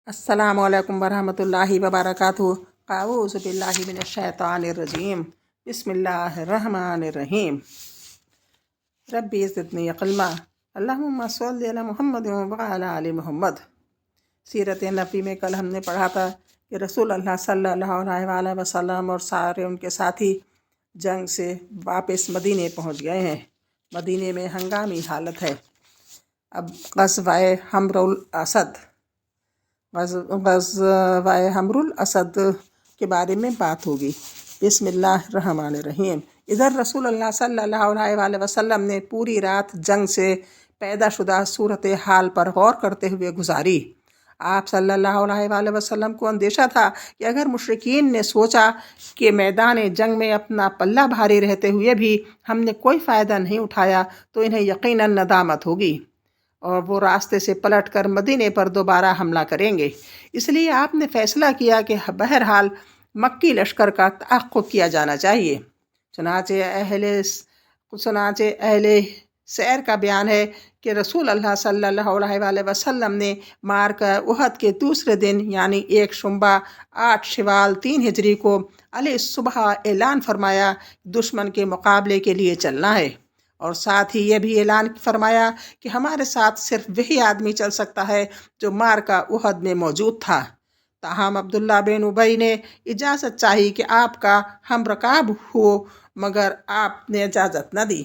अस्सलामु अलैकुम वरहमतुल्लाहि वबरकातुहू। अऊज़ु बिल्लाहि मिनश्शैतानिर्रजीम। बिस्मिल्लाहिर्रहमानिर्रहीम। रब्बी ज़िदनी इल्मा। अल्लाहुम्मा सल्लि अला मुहम्मद व अला आलि मुहम्मद। सीरत नबी में कल हमने पढ़ा था कि रसूल अल्लाह सल्लल्लाहु अलैहि वसल्लम और सारे उनके साथी जंग से वापस मदीने पहुँच गए हैं। मदीने में हंगामी हालत है। अब ग़ज़वाए हमरुल असद ग़ज़वाए हमरुल असद के बारे में बात होगी। बिस्मिल्लाहिर्रहमानिर्रहीम। इधर रसूल अल्लाह सल्लल्लाहु अलैहि वसल्लम ने पूरी रात जंग से पैदा शुदा सूरत हाल पर गौर करते हुए गुजारी। आप सल्लल्लाहु अलैहि वसल्लम को अंदेशा था कि अगर मुशरिकीन ने सोचा कि मैदान जंग में अपना पल्ला भारी रहते हुए भी हमने कोई फ़ायदा नहीं उठाया तो इन्हें यकीनन नदामत होगी और वो रास्ते से पलटकर मदीने पर दोबारा हमला करेंगे। इसलिए आपने फ़ैसला किया कि बहरहाल मक्की लश्कर का तअक़्क़ुब किया जाना चाहिए। चुनाचे अहले सैर का बयान है कि रसूल अल्लाह सल्लल्लाहु अलैहि वसल्लम ने मार्का उहद के दूसरे दिन यानी 1 शुंबा 8 शवाल 3 हिजरी को अली सुबह ऐलान फरमाया दुश्मन के मुकाबले के लिए चलना है और साथ ही ये भी ऐलान फरमाया कि हमारे साथ सिर्फ वही आदमी चल सकता है जो मार्का उहद में मौजूद था। ताहम अब्दुल्ला बिन उबई ने इजाज़त चाही कि आपका हम रकाब हो मगर आपने इजाज़त न दी।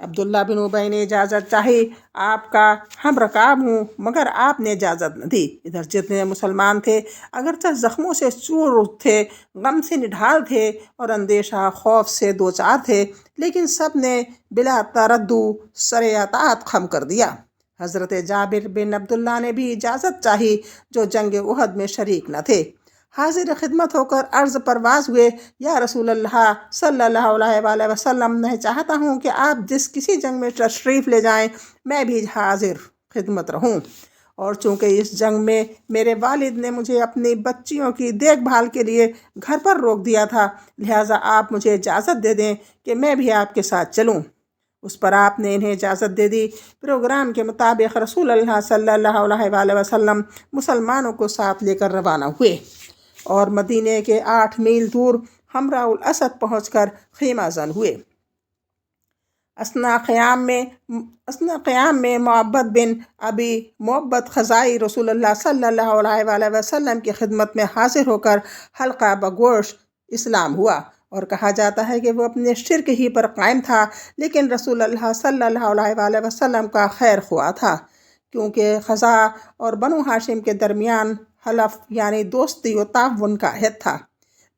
अब्दुल्ला बिन उबई ने इजाज़त चाही आपका हम रकाब हूँ मगर आपने इजाज़त न दी। इधर जितने मुसलमान थे अगरचे ज़ख्मों से चूर थे, गम से निढाल थे और अंदेशा खौफ से दो चार थे, लेकिन सब ने बिला तरद्दु सरे अतात खम कर दिया। हज़रत जाबिर बिन अब्दुल्ला ने भी इजाज़त चाही जो जंग उहद में शरीक न थे। हाजिर खिदमत होकर अर्ज़ परवाज हुए, या रसूल अल्लाह सल्लल्लाहु अलैहि वसल्लम, मैं चाहता हूँ कि आप जिस किसी जंग में तशरीफ़ ले जाएं मैं भी हाजिर खिदमत रहूँ, और चूँकि इस जंग में मेरे वालिद ने मुझे अपनी बच्चियों की देखभाल के लिए घर पर रोक दिया था, लिहाजा आप मुझे इजाज़त दे दें कि मैं भी आपके साथ चलूँ। उस पर आपने इन्हें इजाज़त दे दी। प्रोग्राम के मुताबिक रसूल अल्लाह सल्लल्लाहु अलैहि वसल्लम मुसलमानों को साथ लेकर रवाना हुए और मदीने के 8 मील दूर हमराउल असद पहुंचकर खीमा ज़न हुए। असना क़याम में मुअब्बद बिन अबी मुअब्बद ख़ज़ाई रसूल अल्लाह सल्लल्लाहु अलैहि वसल्लम की खिदमत में हाजिर होकर हल्का बगोश इस्लाम हुआ और कहा जाता है कि वो अपने शिर्क ही पर कायम था, लेकिन रसूल अल्लाह सल्लल्लाहु अलैहि वसल्लम का खैर ख्वाह था, क्योंकि ख़ज़ा और बनु हाशिम के दरमियान हलफ यानी दोस्ती व ताउन का अहद था।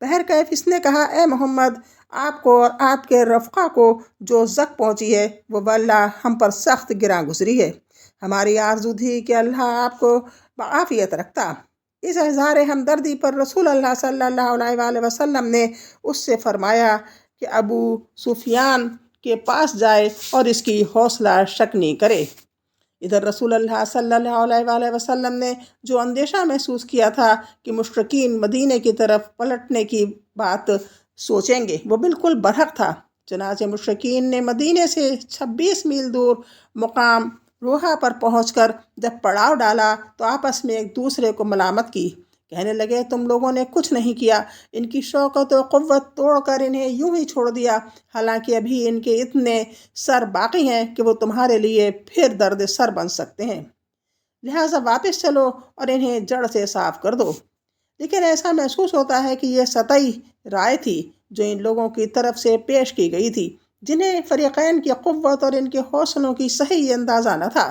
बहरकैफ इसने कहा, ए मोहम्मद, आपको और आपके रफ़्क़ा को जो ज़क पहुँची है वो वल्लाह हम पर सख्त गिरा गुजरी है। हमारी आरज़ू थी कि अल्लाह आपको बआफ़ियत रखता। इस इज़हार हमदर्दी पर रसूल अल्लाह सल्लल्लाहु अलैहि वसल्लम ने उससे फ़रमाया कि अबू सुफियान के पास जाए और इसकी हौसला शकनी करे। इधर रसूल अल्लाह सल्लल्लाहु अलैहि वसल्लम ने जो अंदेशा महसूस किया था कि मुशरिकीन मदीने की तरफ पलटने की बात सोचेंगे, वो बिल्कुल बरहक था। चुनाचे मुशरिकीन ने मदीने से 26 मील दूर मुकाम रोहा पर पहुंचकर जब पड़ाव डाला तो आपस में एक दूसरे को मलामत की। कहने लगे, तुम लोगों ने कुछ नहीं किया, इनकी शौकत और क़ुव्वत तोड़कर इन्हें यूं ही छोड़ दिया, हालांकि अभी इनके इतने सर बाकी हैं कि वो तुम्हारे लिए फिर दर्द सर बन सकते हैं। लिहाजा वापस चलो और इन्हें जड़ से साफ कर दो। लेकिन ऐसा महसूस होता है कि यह सतही राय थी जो इन लोगों की तरफ से पेश की गई थी, जिन्हें फ़रीक़ैन की क़ुव्वत और इनके हौसलों की सही अंदाज़ा न था।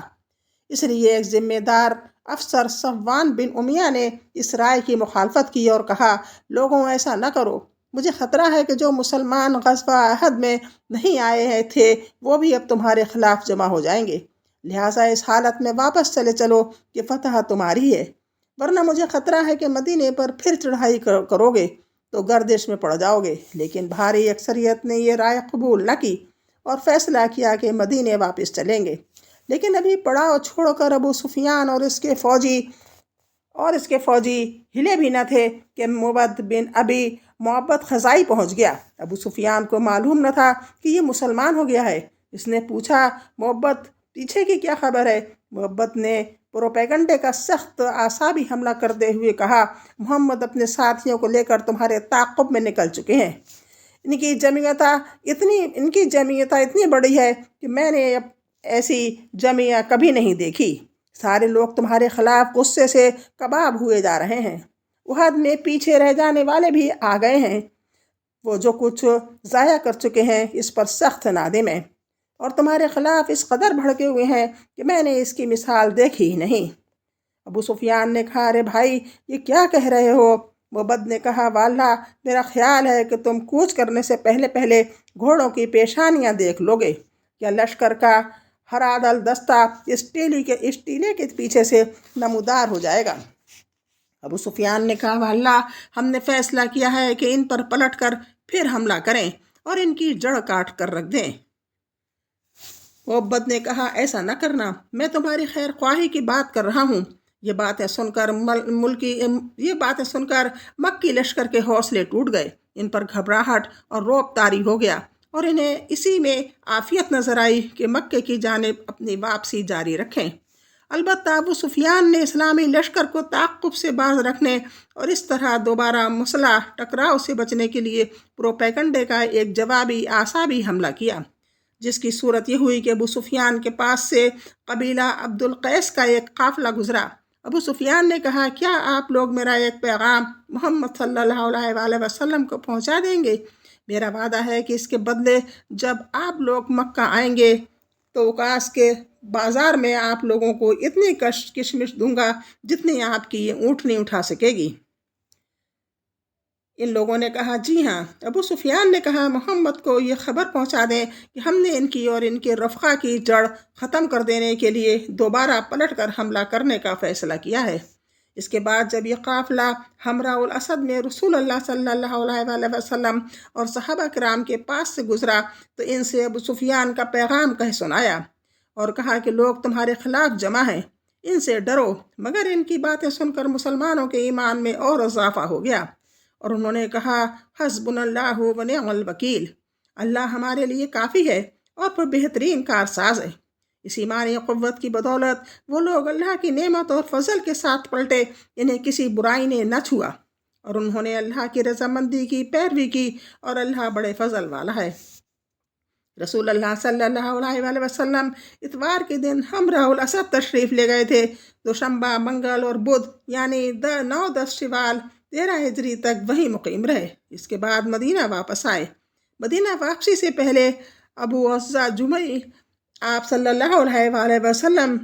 इसलिए एक ज़िम्मेदार अफसर सफ़वान बिन उमिया ने इस राय की मुखालफत की और कहा, लोगों ऐसा न करो, मुझे ख़तरा है कि जो मुसलमान ग़ज़वा अहद में नहीं आए थे वो भी अब तुम्हारे ख़िलाफ़ जमा हो जाएंगे। लिहाजा इस हालत में वापस चले चलो कि फ़तह तुम्हारी है, वरना मुझे ख़तरा है कि मदीने पर फिर चढ़ाई करोगे तो गर्दिश में पड़ जाओगे। लेकिन भारी अक्सरियत ने यह राय कबूल न की और फ़ैसला किया कि मदीने वापस चलेंगे। लेकिन अभी पड़ाव छोड़कर अबू सुफियान और इसके फ़ौजी हिले भी न थे कि मुअब्बद बिन अबी मुअब्बद ख़ज़ाई पहुँच गया। अबू सुफियान को मालूम न था कि ये मुसलमान हो गया है। इसने पूछा, मुअब्बद, पीछे की क्या खबर है? मुअब्बद ने प्रोपेगंडे का सख्त आसाबी हमला करते हुए कहा, मोहम्मद अपने साथियों को लेकर तुम्हारे ताक़ुब में निकल चुके हैं। इनकी जमीयता इतनी बड़ी है कि मैंने ऐसी जमिया कभी नहीं देखी। सारे लोग तुम्हारे खिलाफ गुस्से से कबाब हुए जा रहे हैं। उहद में पीछे रह जाने वाले भी आ गए हैं। वो जो कुछ ज़ाया कर चुके हैं इस पर सख्त नादिम है और तुम्हारे खिलाफ इस कदर भड़के हुए हैं कि मैंने इसकी मिसाल देखी ही नहीं। अबू सुफियान ने कहा, अरे भाई ये क्या कह रहे हो? मुबद ने कहा, वाल्ला मेरा ख्याल है कि तुम कूच करने से पहले पहले घोड़ों की पेशानियां देख लोगे। क्या लश्कर का हरादल दस्ता इस टीले के पीछे से नमूदार हो जाएगा? अबू सुफियान ने कहा, वाल्ला हमने फैसला किया है कि इन पर पलट कर फिर हमला करें और इनकी जड़ काट कर रख दें। मुबद ने कहा, ऐसा न करना, मैं तुम्हारी खैर ख्वाही की बात कर रहा हूँ। ये बातें सुनकर मक्की लश्कर के हौसले टूट गए। इन पर घबराहट और रौब तारी हो गया और इन्हें इसी में आफियत नजर आई कि मक्के की जानिब अपनी वापसी जारी रखें। अलबत्ता अबू सुफियान ने इस्लामी लश्कर को ताक़ुब से बाज रखने और इस तरह दोबारा मुसल्ह टकराव से बचने के लिए प्रोपेगंडे का एक जवाबी आसाबी हमला किया, जिसकी सूरत यह हुई कि अबू सुफियान के पास से कबीला अब्दुल कैस का एक काफ़िला गुजरा। अबू सुफियान ने कहा, क्या आप लोग मेरा एक पैगाम मोहम्मद सल्लल्लाहु अलैहि वसल्लम को पहुंचा देंगे? मेरा वादा है कि इसके बदले जब आप लोग मक्का आएंगे तो उकास के बाज़ार में आप लोगों को इतनी किशमिश दूंगा जितनी आपकी ये ऊँटनी उठा सकेगी। इन लोगों ने कहा, जी हाँ। अबू सुफियान ने कहा, मोहम्मद को ये खबर पहुंचा दें कि हमने इनकी और इनके रफ़्क़ा की जड़ ख़त्म कर देने के लिए दोबारा पलट कर हमला करने का फ़ैसला किया है। इसके बाद जब ये काफ़िला हमराउल असद में रसूलुल्लाह सल्लल्लाहु अलैहि वसल्लम और सहाबा किराम के पास से गुजरा तो इनसे अबू सुफियान का पैगाम कह सुनाया और कहा कि लोग तुम्हारे खिलाफ जमा हैं, इनसे डरो। मगर इनकी बातें सुनकर मुसलमानों के ईमान में और इजाफा हो गया और उन्होंने कहा, हस्बुनल्लाहु व निअमल वकील, अल्लाह हमारे लिए काफ़ी है और फिर बेहतरीन कारसाज है। इस ईमानी क़ुव्वत की बदौलत वो लोग अल्लाह की नेमत और फजल के साथ पलटे, इन्हें किसी बुराई ने न छुआ और उन्होंने अल्लाह की रज़ामंदी की पैरवी की और अल्लाह बड़े फजल वाला है। रसूलुल्लाह सल्लल्लाहु अलैहि वसल्लम इतवार के दिन हमराउल असद तशरीफ़ ले गए थे। दोशंबा, मंगल और बुध यानी 9-10 शवाल 13 हिजरी तक वहीं मुकीम रहे। इसके बाद मदीना वापस आए। मदीना वापसी से पहले अबू अज़्ज़ा जुमई आप सल्लल्लाहु अलैहि वसल्लम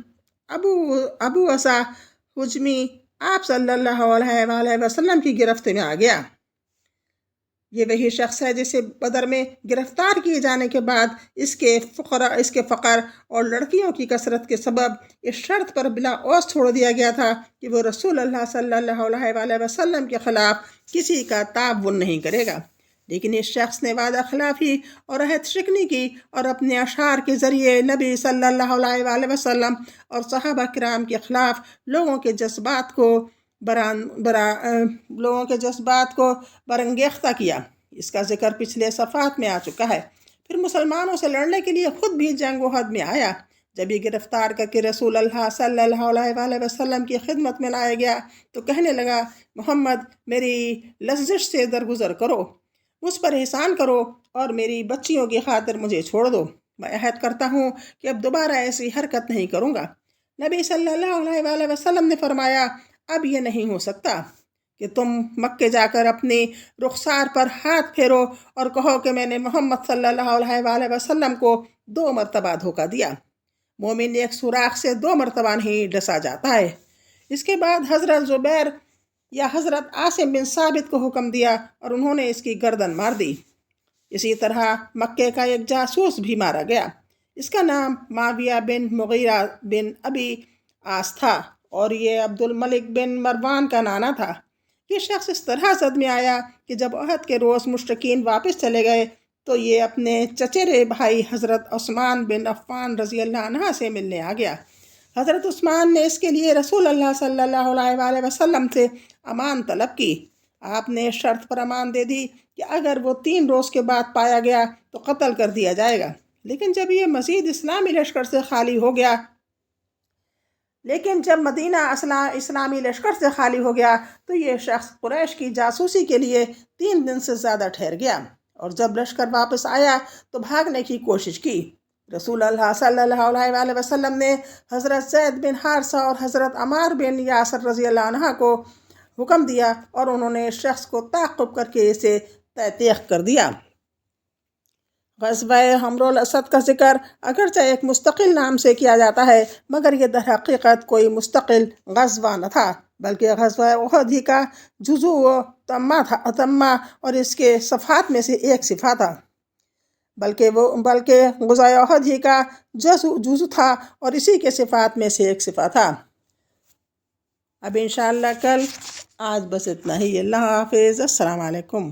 अबू असा हुजमी आप सल्लल्लाहु अलैहि वसल्लम की गिरफ्त में आ गया। ये वही शख्स है जिसे बदर में गिरफ्तार किए जाने के बाद इसके फ़क़र और लड़कियों की कसरत के सबब इस शर्त पर बिला औस छोड़ दिया गया था कि वो रसूलुल्लाह सल्लल्लाहु अलैहि वसल्लम के ख़िलाफ़ किसी का ताअवुन नहीं करेगा। लेकिन इस शख्स ने वादा खिलाफ़ी और अहद शिकनी की और अपने अशार के ज़रिए नबी सल्लल्लाहु अलैहि वसल्लम और सहाबा किराम के ख़िलाफ़ लोगों के जज्बात को बरंगेख्ता किया। इसका जिक्र पिछले सफ़ात में आ चुका है। फिर मुसलमानों से लड़ने के लिए ख़ुद भी जंग-उहद में आया। जब ये गिरफ़्तार करके रसूलुल्लाह सल्लल्लाहु अलैहि वसल्लम की खिदमत में लाया गया तो कहने लगा, मोहम्मद मेरी लज़्ज़त से दरगुजर करो, मुझ पर एहसान करो और मेरी बच्चियों की खातिर मुझे छोड़ दो। मैं अहद करता हूँ कि अब दोबारा ऐसी हरकत नहीं करूँगा। नबी सल्लल्लाहु अलैहि वसल्लम ने फरमाया, अब ये नहीं हो सकता कि तुम मक्के जाकर अपनी रुखसार पर हाथ फेरो और कहो कि मैंने मोहम्मद सल्लल्लाहु अलैहि वसल्लम को 2 मरतबा धोखा दिया। मोमिन एक सुराख से 2 मरतबा नहीं डसा जाता है। इसके बाद हज़रत ज़ुबैर या हज़रत आसिम बिन साबित को हुक्म दिया और उन्होंने इसकी गर्दन मार दी। इसी तरह मक्के का एक जासूस भी मारा गया। इसका नाम माविया बिन मुगीरा बिन अबी आस था और ये अब्दुल मलिक बिन मरवान का नाना था। ये शख्स इस तरह सद में आया कि जब अहद के रोज़ मुश्रिकीन वापस चले गए तो ये अपने चचेरे भाई हज़रत उस्मान बिन अफ़्फ़ान रज़ी अल्लाह अन्हा से मिलने आ गया। हज़रत उस्मान ने इसके लिए रसूलुल्लाह सल्लल्लाहु अलैहि वसल्लम से अमान तलब की। आपने शर्त पर अमान दे दी कि अगर वो 3 रोज़ के बाद पाया गया तो कत्ल कर दिया जाएगा। लेकिन जब ये मज़ीद इस्लामी लश्कर से खाली हो गया لیکن جب مدینہ اسلامی لشکر سے خالی ہو گیا تو یہ شخص قریش کی جاسوسی کے لیے 3 دن سے زیادہ ٹھہر گیا، اور جب لشکر واپس آیا تو بھاگنے کی کوشش کی۔ رسول اللہ صلی اللہ علیہ وسلم نے حضرت زید بن حارثہ اور حضرت عمار بن یاسر رضی اللہ عنہ کو حکم دیا، اور انہوں نے اس شخص کو تعقب کر کے اسے تحقیق کر دیا۔ غزوہ حمر الاسد کا ذکر اگرچہ ایک مستقل نام سے کیا جاتا ہے، مگر یہ در حقیقت کوئی مستقل غزوہ نہ تھا، بلکہ غزوہ احد ہی کا جزو و تمہ اور اس کے صفحات میں سے ایک صفحہ تھا، بلکہ غزوہ احد ہی کا جزو تھا اور اسی کے صفحات میں سے ایک صفحہ تھا۔ اب انشاءاللہ کل، آج بس اتنا ہی۔ اللہ حافظ، السلام علیکم۔